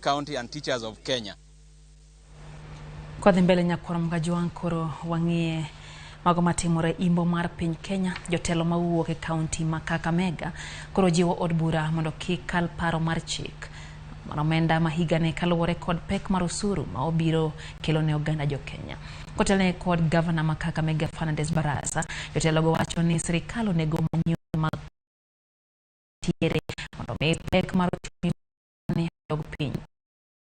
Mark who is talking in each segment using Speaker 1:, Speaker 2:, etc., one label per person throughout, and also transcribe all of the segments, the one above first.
Speaker 1: County and teachers of Kenya.
Speaker 2: Kwa dhimbele nyakwara mgajuan koro wangie mago matimore imbo mar piny Kenya, jotelo mawuok e kaunti ma Kakamega koro jiwo od bura mondo kik kal paro mar chik omenda ma higane kaluwore kod pek mar osuru ma obiro kelo ne oganda jo Kenya. Kotelne kod governor ma Kakamega Fernandes Barasa, jotelo go wacho ni sirikal onego mong'iyo ma tiere mondo mi pek mar ochumi ne dog piny.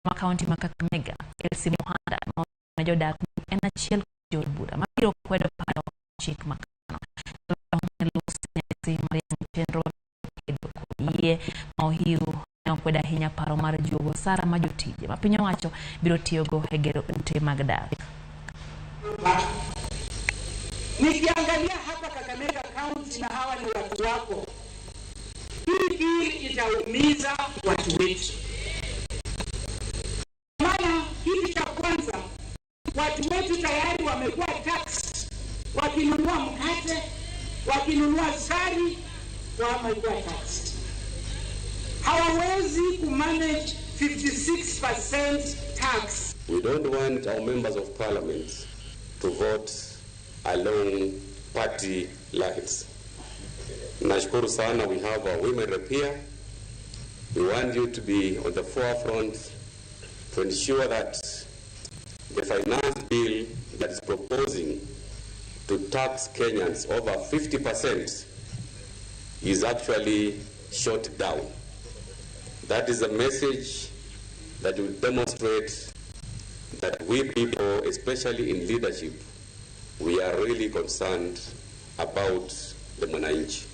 Speaker 2: Ma kaunti ma Kakamega Elsi Mohanda ma jodak en achiel jod bura ma biro kwedo paro chik makano. Chenro ye mahiu na kweda hinya paro mar juogo sara ma jotije ma piny owacho biro tiyogo e gero ute mag dak.
Speaker 3: Nikiangalia hapa Kakamega County na hawa ni watu wako, hii itaumiza watu wetu. Maana hili cha kwanza, watu wetu tayari wamekuwa tax, wakinunua mkate, wakinunua sari, wamekuwa tax. Hawawezi kumanage 56% tax.
Speaker 4: We don't want our members of parliament to vote along party lines. Nashukuru sana, we have our women rep here. We want you to be on the forefront to ensure that the finance bill that is proposing to tax Kenyans over 50% is actually shot down. That is a message that will demonstrate that we people, especially in leadership, we are really concerned about the mwananchi.